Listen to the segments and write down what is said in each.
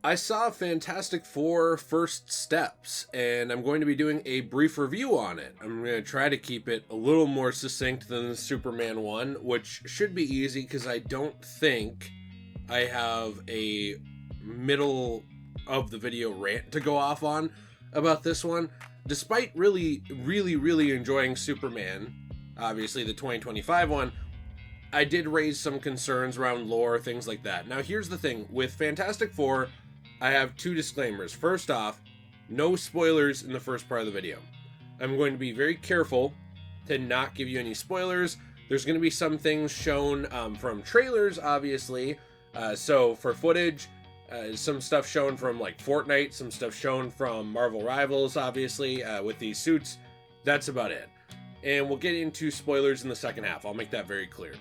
I saw Fantastic Four First Steps, and I'm going to be doing a brief review on it. I'm going to try to keep it a little more succinct than the Superman one, which should be easy because I don't think I have a middle of the video rant to go off on about this one. Despite really enjoying Superman, obviously the 2025 one, I did raise some concerns around lore, things like that. Now here's the thing, with Fantastic Four, I have two disclaimers. First off, no spoilers in the first part of the video. I'm going to be very careful to not give you any spoilers. There's going to be some things shown from trailers, obviously. So for footage, some stuff shown from like Fortnite, some stuff shown from Marvel Rivals, obviously, with these suits. That's about it. And we'll get into spoilers in the second half. I'll make that very clear.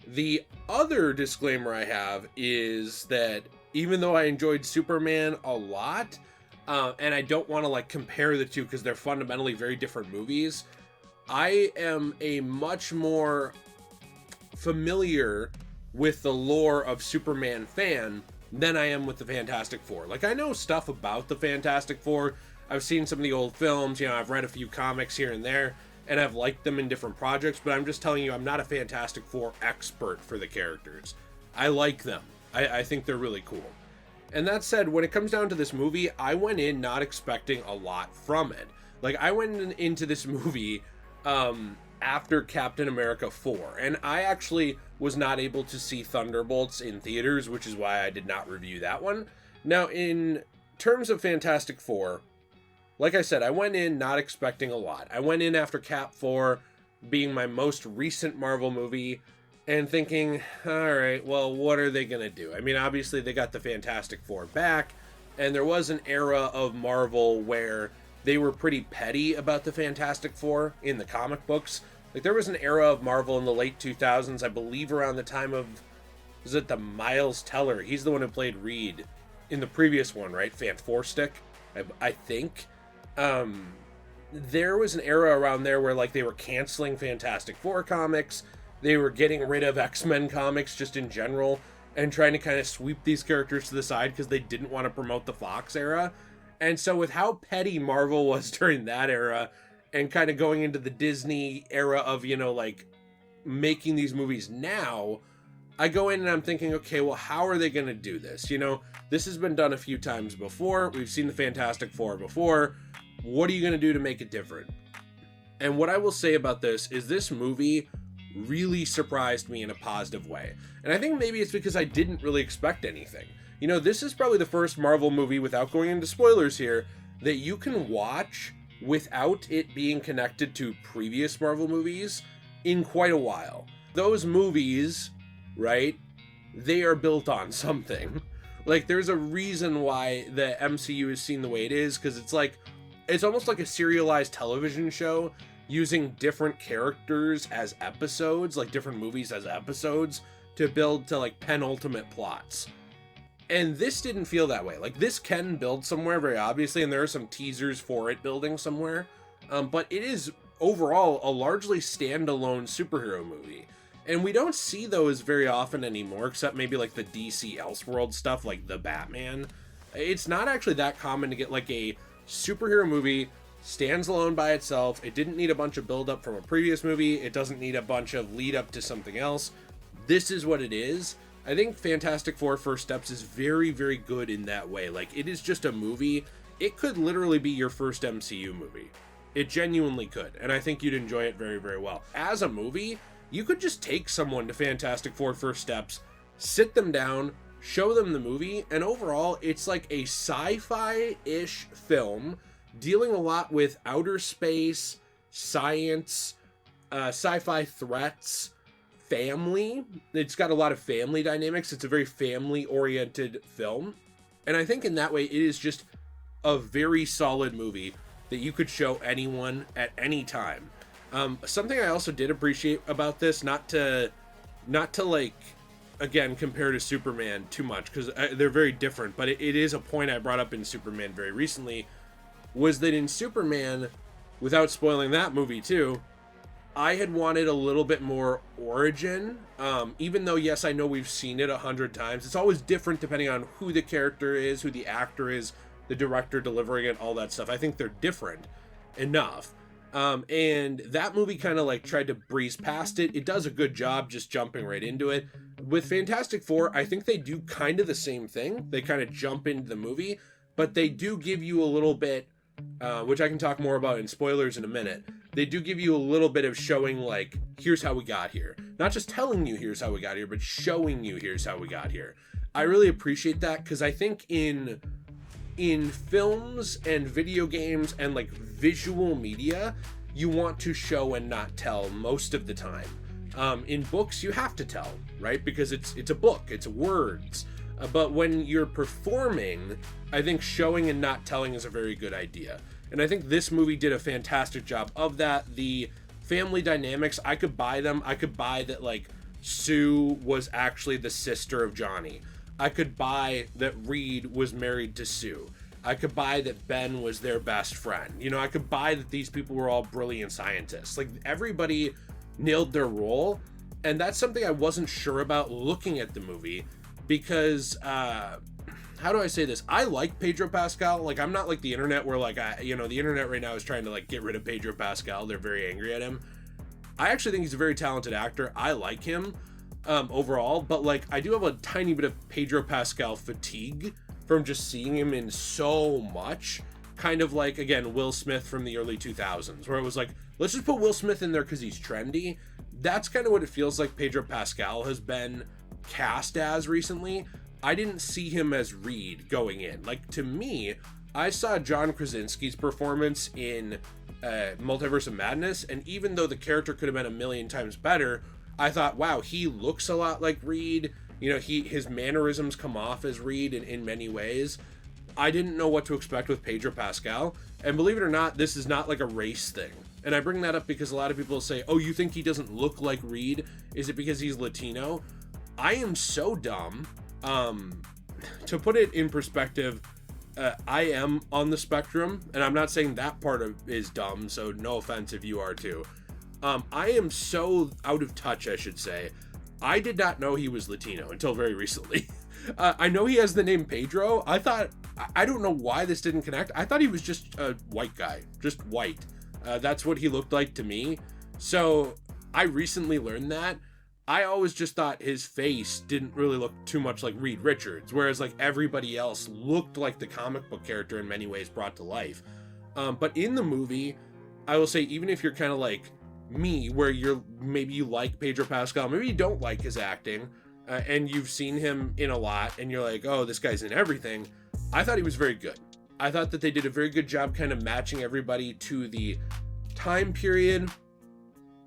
The other disclaimer I have is that even though I enjoyed Superman a lot, and I don't want to like compare the two because they're fundamentally very different movies, I am a much more familiar with the lore of Superman fan than I am with the Fantastic Four. Like, I know stuff about the Fantastic Four. I've seen some of the old films, I've read a few comics here and there, and I've liked them in different projects, but I'm just telling you, I'm not a Fantastic Four expert for the characters. I like them. I think they're really cool. And that said, when it comes down to this movie, I went in not expecting a lot from it. Like, I went into this movie after Captain America 4, and I actually was not able to see Thunderbolts in theaters, which is why I did not review that one. Now, in terms of Fantastic Four, like I said, I went in not expecting a lot. I went in after Cap 4 being my most recent Marvel movie and thinking, all right, well, what are they going to do? I mean, obviously they got the Fantastic Four back, and there was an era of Marvel where they were pretty petty about the Fantastic Four in the comic books. Like, there was an era of Marvel in the late 2000s, I believe around the time of, was it the Miles Teller? He's the one who played Reed in the previous one, right? Fan-4-Stick, I think. There was an era around there where, like, they were canceling Fantastic Four comics, they were getting rid of X-Men comics just in general, and trying to kind of sweep these characters to the side because they didn't want to promote the Fox era. And so with how petty Marvel was during that era, and kind of going into the Disney era of, like, making these movies now, I go in and I'm thinking, okay, well, how are they going to do this? This has been done a few times before. We've seen the Fantastic Four before. What are you going to do to make it different? And what I will say about this is this movie really surprised me in a positive way. And I think maybe it's because I didn't really expect anything. This is probably the first Marvel movie, without going into spoilers here, that you can watch without it being connected to previous Marvel movies in quite a while. Those movies, right, they are built on something. Like, there's a reason why the MCU is seen the way it is, because it's almost like a serialized television show using different characters as episodes, like different movies as episodes, to build to like penultimate plots. And this didn't feel that way. Like, this can build somewhere, very obviously, and there are some teasers for it building somewhere. But it is overall a largely standalone superhero movie. And we don't see those very often anymore, except maybe like the DC Elseworld stuff, like the Batman. It's not actually that common to get like a superhero movie stands alone by itself. It didn't need a bunch of build up from a previous movie. It doesn't need a bunch of lead up to something else. This is what it is. I think Fantastic Four First Steps is very, very good in that way. Like, it is just a movie. It could literally be your first MCU movie. It genuinely could. And I think you'd enjoy it very, very well. As a movie, you could just take someone to Fantastic Four First Steps, sit them down, show them the movie, and overall, it's like a sci-fi-ish film dealing a lot with outer space, science, sci-fi threats, family. It's got a lot of family dynamics. It's a very family-oriented film. And I think in that way, it is just a very solid movie that you could show anyone at any time. Something I also did appreciate about this, not to like, again, compare to Superman too much, because they're very different, but it is a point I brought up in Superman very recently, was that in Superman, without spoiling that movie too, I had wanted a little bit more origin. Even though, yes, I know we've seen it 100 times. It's always different depending on who the character is, who the actor is, the director delivering it, all that stuff. I think they're different enough. And that movie kind of like tried to breeze past it. It does a good job just jumping right into it. With Fantastic Four, I think they do kind of the same thing. They kind of jump into the movie, but they do give you a little bit, which I can talk more about in spoilers in a minute. They do give you a little bit of showing, like, here's how we got here. Not just telling you here's how we got here, but showing you here's how we got here. I really appreciate that, because I think in films and video games and like visual media, you want to show and not tell most of the time. In books, you have to tell, right? Because it's a book, it's words. But when you're performing, I think showing and not telling is a very good idea. And I think this movie did a fantastic job of that. The family dynamics, I could buy them. I could buy that, like, Sue was actually the sister of Johnny. I could buy that Reed was married to Sue. I could buy that Ben was their best friend. You know, I could buy that these people were all brilliant scientists. Like, everybody nailed their role. And that's something I wasn't sure about looking at the movie. Because, how do I say this? I like Pedro Pascal. Like, I'm not like the internet where, like, the internet right now is trying to, like, get rid of Pedro Pascal. They're very angry at him. I actually think he's a very talented actor. I like him overall. But, like, I do have a tiny bit of Pedro Pascal fatigue from just seeing him in so much. Kind of like, again, Will Smith from the early 2000s, where it was like, let's just put Will Smith in there because he's trendy. That's kind of what it feels like Pedro Pascal has been cast as recently. I didn't see him as Reed going in. Like, to me, I saw John Krasinski's performance in Multiverse of Madness, and even though the character could have been a million times better, I thought, wow, he looks a lot like Reed. You know, his mannerisms come off as Reed in many ways. I didn't know what to expect with Pedro Pascal, and believe it or not, this is not like a race thing. And I bring that up because a lot of people say, oh, you think he doesn't look like Reed? Is it because he's Latino? I am so dumb. To put it in perspective, I am on the spectrum, and I'm not saying that part is dumb, so no offense if you are too. I am so out of touch, I should say. I did not know he was Latino until very recently. I know he has the name Pedro. I don't know why this didn't connect. I thought he was just a white guy, just white. That's what he looked like to me. So I recently learned that. I always just thought his face didn't really look too much like Reed Richards, whereas like everybody else looked like the comic book character in many ways brought to life. But in the movie, I will say, even if you're kind of like me, where maybe you like Pedro Pascal, maybe you don't like his acting, and you've seen him in a lot, and you're like, oh, this guy's in everything. I thought he was very good. I thought that they did a very good job kind of matching everybody to the time period,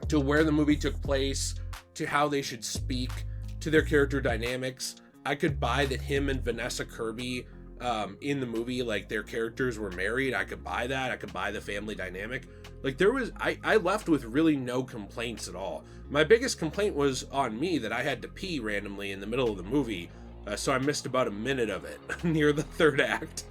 to where the movie took place, to how they should speak, to their character dynamics. I could buy that him and Vanessa Kirby in the movie, like, their characters were married. I could buy that. I could buy the family dynamic. Like, I left with really no complaints at all. My biggest complaint was on me that I had to pee randomly in the middle of the movie, so I missed about a minute of it near the third act.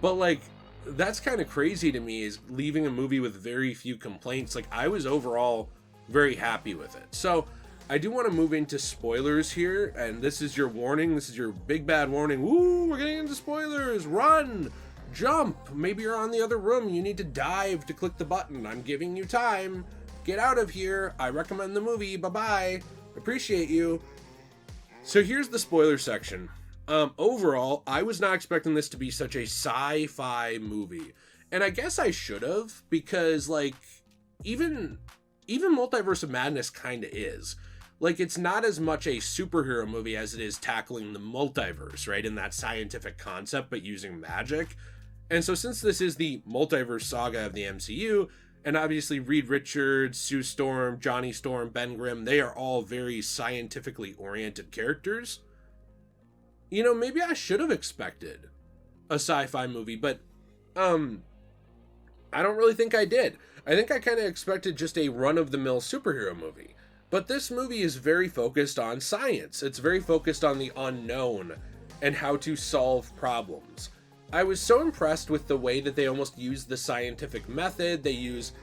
But, like, that's kind of crazy to me, is leaving a movie with very few complaints. Like, I was overall very happy with it. So I do want to move into spoilers here, and this is your warning. This is your big bad warning. Woo, we're getting into spoilers. Run, jump. Maybe you're on the other room. You need to dive to click the button. I'm giving you time. Get out of here. I recommend the movie. Bye-bye. Appreciate you. So here's the spoiler section. Overall, I was not expecting this to be such a sci-fi movie. And I guess I should have, because, like, even Multiverse of Madness kind of is. Like, it's not as much a superhero movie as it is tackling the multiverse, right? In that scientific concept, but using magic. And so since this is the multiverse saga of the MCU, and obviously Reed Richards, Sue Storm, Johnny Storm, Ben Grimm, they are all very scientifically oriented characters. You know, maybe I should have expected a sci-fi movie, but I don't really think I did. I think I kind of expected just a run-of-the-mill superhero movie. But this movie is very focused on science. It's very focused on the unknown and how to solve problems. I was so impressed with the way that they almost use the scientific method. They use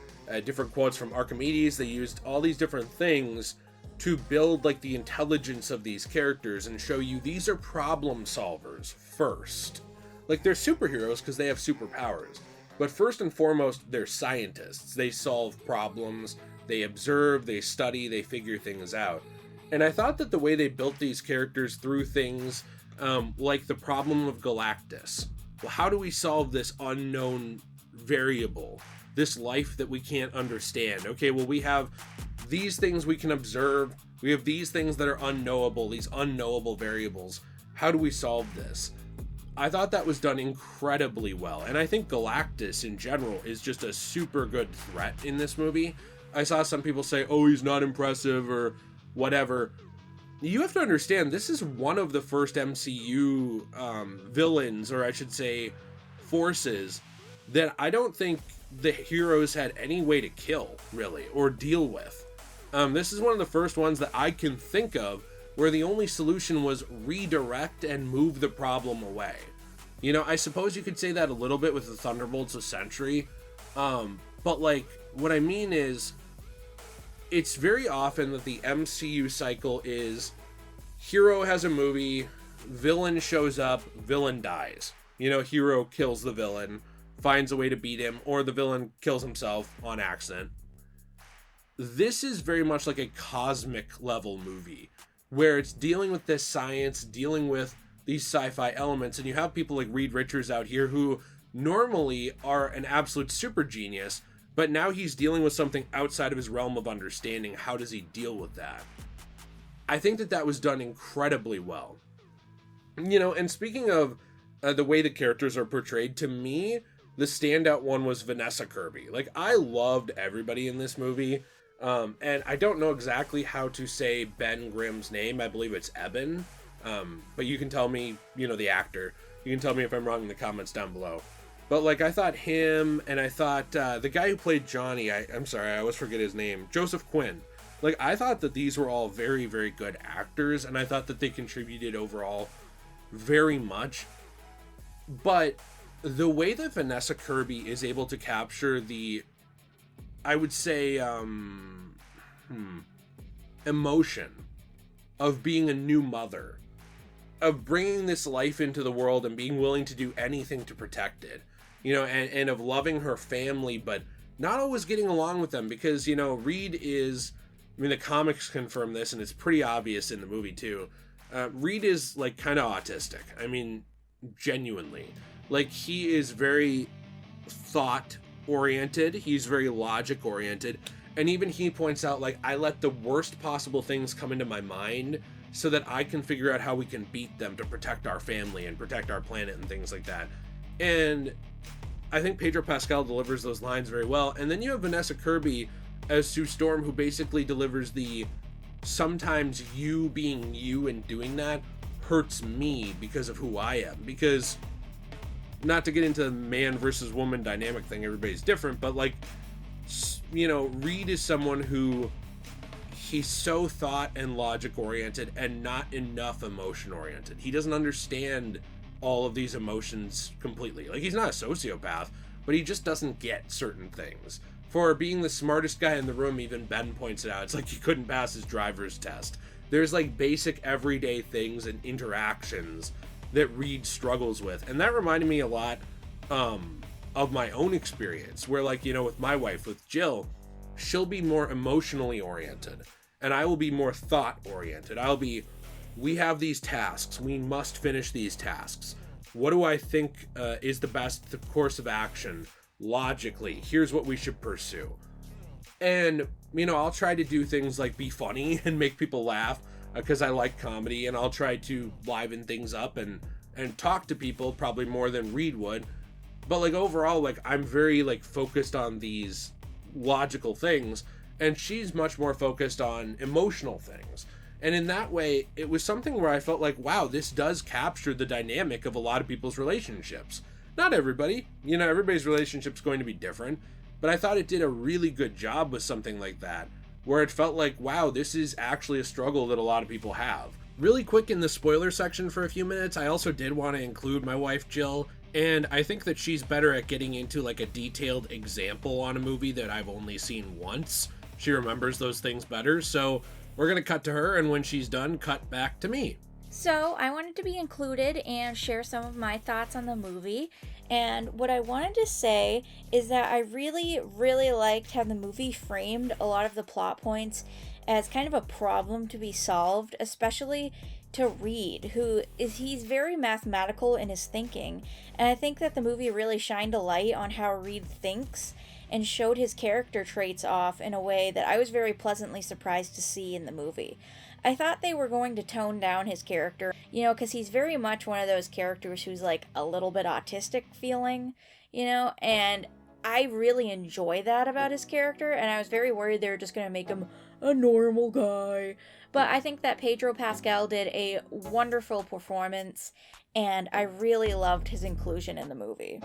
different quotes from Archimedes. They used all these different things to build like the intelligence of these characters and show you these are problem solvers first. Like, they're superheroes because they have superpowers, but first and foremost, they're scientists. They solve problems, they observe, they study, they figure things out. And I thought that the way they built these characters through things like the problem of Galactus. Well, how do we solve this unknown variable, this life that we can't understand? Okay, well, we have these things we can observe. We have these things that are unknowable, these unknowable variables. How do we solve this? I thought that was done incredibly well. And I think Galactus in general is just a super good threat in this movie. I saw some people say, oh, he's not impressive or whatever. You have to understand, this is one of the first MCU villains, or I should say forces, that I don't think the heroes had any way to kill, really, or deal with. This is one of the first ones that I can think of where the only solution was redirect and move the problem away. You know, I suppose you could say that a little bit with the Thunderbolts of Sentry, but like, what I mean is, it's very often that the MCU cycle is hero has a movie, villain shows up, villain dies. You know, hero kills the villain, finds a way to beat him, or the villain kills himself on accident. This is very much like a cosmic level movie, where it's dealing with this science, dealing with these sci-fi elements, and you have people like Reed Richards out here who normally are an absolute super genius, but now he's dealing with something outside of his realm of understanding. How does he deal with that? I think that was done incredibly well. You know, and speaking of the way the characters are portrayed, to me, the standout one was Vanessa Kirby. Like, I loved everybody in this movie. And I don't know exactly how to say Ben Grimm's name. I believe it's Eben. But you can tell me, you know, the actor. You can tell me if I'm wrong in the comments down below. But, like, I thought him, and I thought the guy who played Johnny, I'm sorry, I always forget his name, Joseph Quinn. Like, I thought that these were all very, very good actors, and I thought that they contributed overall very much. But the way that Vanessa Kirby is able to capture the, I would say, emotion of being a new mother, of bringing this life into the world and being willing to do anything to protect it, you know, and of loving her family, but not always getting along with them, because, you know, Reed is, I mean, the comics confirm this, and it's pretty obvious in the movie too. Reed is, like, kind of autistic. I mean, genuinely. Like, he is very thought-oriented. He's very logic-oriented. And even he points out, like, I let the worst possible things come into my mind so that I can figure out how we can beat them to protect our family and protect our planet and things like that. And I think Pedro Pascal delivers those lines very well. And then you have Vanessa Kirby as Sue Storm, who basically delivers the, sometimes you being you and doing that hurts me because of who I am. Because, not to get into the man versus woman dynamic thing, everybody's different, but, like, you know, Reed is someone who, he's so thought and logic oriented and not enough emotion oriented. He doesn't understand all of these emotions completely. Like, he's not a sociopath, but he just doesn't get certain things. For being the smartest guy in the room, even Ben points it out, it's like he couldn't pass his driver's test. There's, like, basic everyday things and interactions that Reed struggles with. And that reminded me a lot of my own experience, where, like, you know, with my wife, with Jill, she'll be more emotionally oriented, and I will be more thought oriented. I'll be, we have these tasks, we must finish these tasks. What do I think is the best course of action logically? Here's what we should pursue. And, you know, I'll try to do things like be funny and make people laugh, because I like comedy, and I'll try to liven things up and talk to people probably more than Reed would. But, like, overall, like, I'm very, like, focused on these logical things, and she's much more focused on emotional things. And in that way, it was something where I felt like, wow, this does capture the dynamic of a lot of people's relationships. Not everybody, you know, everybody's relationship's going to be different, but I thought it did a really good job with something like that, where it felt like, wow, this is actually a struggle that a lot of people have. Really quick in the spoiler section for a few minutes, I also did want to include my wife Jill, and I think that she's better at getting into like a detailed example on a movie that I've only seen once. She remembers those things better, so we're going to cut to her, and when she's done, cut back to me. So I wanted to be included and share some of my thoughts on the movie. And what I wanted to say is that I really, really liked how the movie framed a lot of the plot points as kind of a problem to be solved, especially to Reed, he's very mathematical in his thinking. And I think that the movie really shined a light on how Reed thinks and showed his character traits off in a way that I was very pleasantly surprised to see in the movie. I thought they were going to tone down his character, because he's very much one of those characters who's like a little bit autistic feeling, and I really enjoy that about his character, and I was very worried they were just going to make him a normal guy. But I think that Pedro Pascal did a wonderful performance, and I really loved his inclusion in the movie.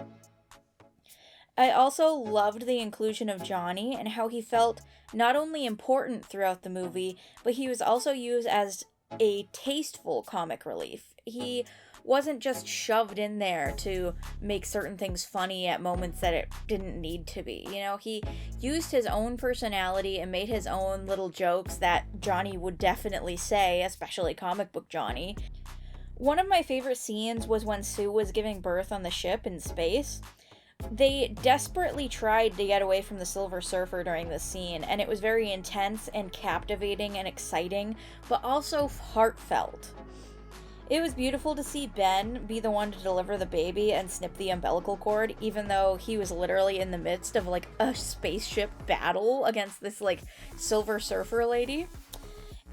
I also loved the inclusion of Johnny and how he felt not only important throughout the movie, but he was also used as a tasteful comic relief. He wasn't just shoved in there to make certain things funny at moments that it didn't need to be. He used his own personality and made his own little jokes that Johnny would definitely say, especially comic book Johnny. One of my favorite scenes was when Sue was giving birth on the ship in space. They desperately tried to get away from the Silver Surfer during this scene, and it was very intense and captivating and exciting, but also heartfelt. It was beautiful to see Ben be the one to deliver the baby and snip the umbilical cord, even though he was literally in the midst of like a spaceship battle against this like Silver Surfer lady.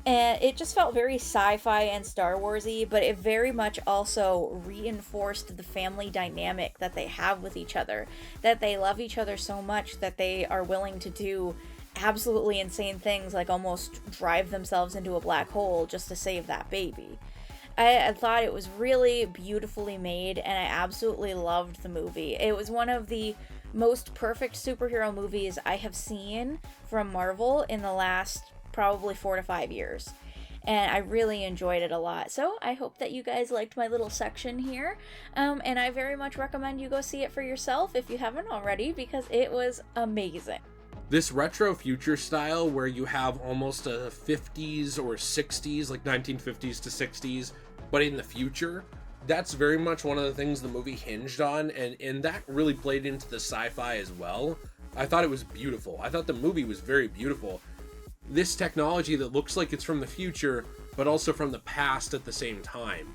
And it just felt very sci-fi and Star Wars-y, but it very much also reinforced the family dynamic that they have with each other, that they love each other so much that they are willing to do absolutely insane things like almost drive themselves into a black hole just to save that baby. I thought it was really beautifully made, and I absolutely loved the movie. It was one of the most perfect superhero movies I have seen from Marvel in the last probably 4 to 5 years. And I really enjoyed it a lot. So I hope that you guys liked my little section here. And I very much recommend you go see it for yourself if you haven't already, because it was amazing. This retro future style where you have almost a 50s or 60s, like 1950s to 60s, but in the future, that's very much one of the things the movie hinged on, and that really played into the sci-fi as well. I thought it was beautiful. I thought the movie was very beautiful. This technology that looks like it's from the future, but also from the past at the same time.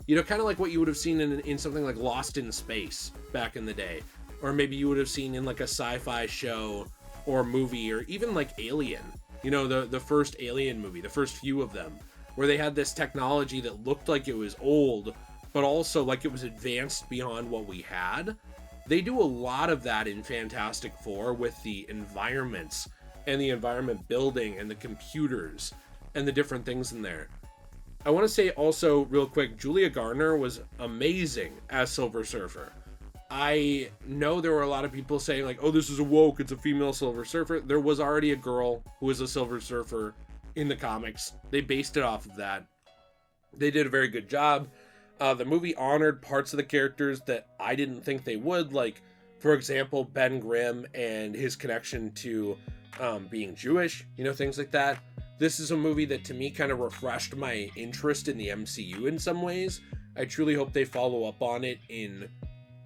Kind of like what you would have seen in something like Lost in Space back in the day. Or maybe you would have seen in like a sci-fi show or movie, or even like Alien. The first Alien movie, the first few of them, where they had this technology that looked like it was old, but also like it was advanced beyond what we had. They do a lot of that in Fantastic Four with the environments and the environment building and the computers and the different things in there. I want to say also real quick, Julia Garner was amazing as Silver Surfer. I know there were a lot of people saying like, oh, this is a woke, it's a female Silver Surfer. There was already a girl who was a Silver Surfer in the comics. They based it off of that. They did a very good job. The movie honored parts of the characters that I didn't think they would, like, for example, Ben Grimm and his connection to being Jewish, things like that. This is a movie that to me kind of refreshed my interest in the MCU in some ways. I truly hope they follow up on it in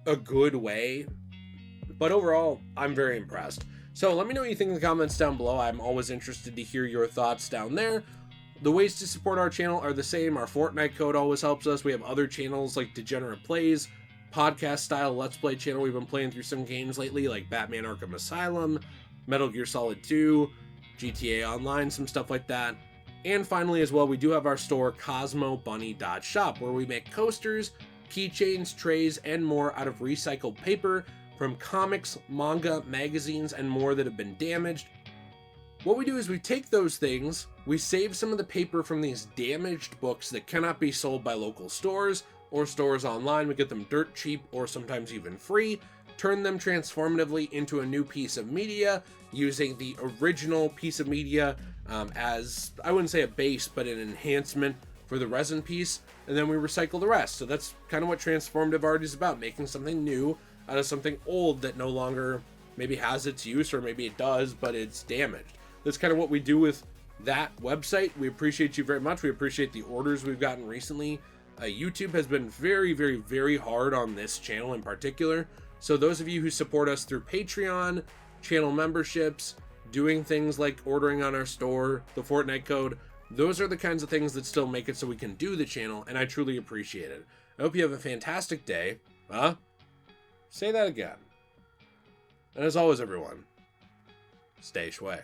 a good way. But overall, I'm very impressed. So let me know what you think in the comments down below. I'm always interested to hear your thoughts down there. The ways to support our channel are the same. Our Fortnite code always helps us. We have other channels like Degenerate Plays, podcast style Let's Play channel. We've been playing through some games lately like Batman Arkham Asylum, Metal Gear Solid 2, GTA Online, some stuff like that. And finally as well, we do have our store CosmoBunny.shop, where we make coasters, keychains, trays, and more out of recycled paper from comics, manga, magazines, and more that have been damaged. What we do is we take those things, we save some of the paper from these damaged books that cannot be sold by local stores or stores online. We get them dirt cheap or sometimes even free, turn them transformatively into a new piece of media using the original piece of media as, I wouldn't say a base, but an enhancement for the resin piece, and then we recycle the rest. So that's kind of what transformative art is about, making something new out of something old that no longer maybe has its use, or maybe it does, but it's damaged. That's kind of what we do with that website. We appreciate you very much. We appreciate the orders we've gotten recently. YouTube has been very, very, very hard on this channel in particular. So those of you who support us through Patreon, channel memberships, doing things like ordering on our store, the Fortnite code, those are the kinds of things that still make it so we can do the channel, and I truly appreciate it. I hope you have a fantastic day. Say that again. And as always, everyone, stay shui.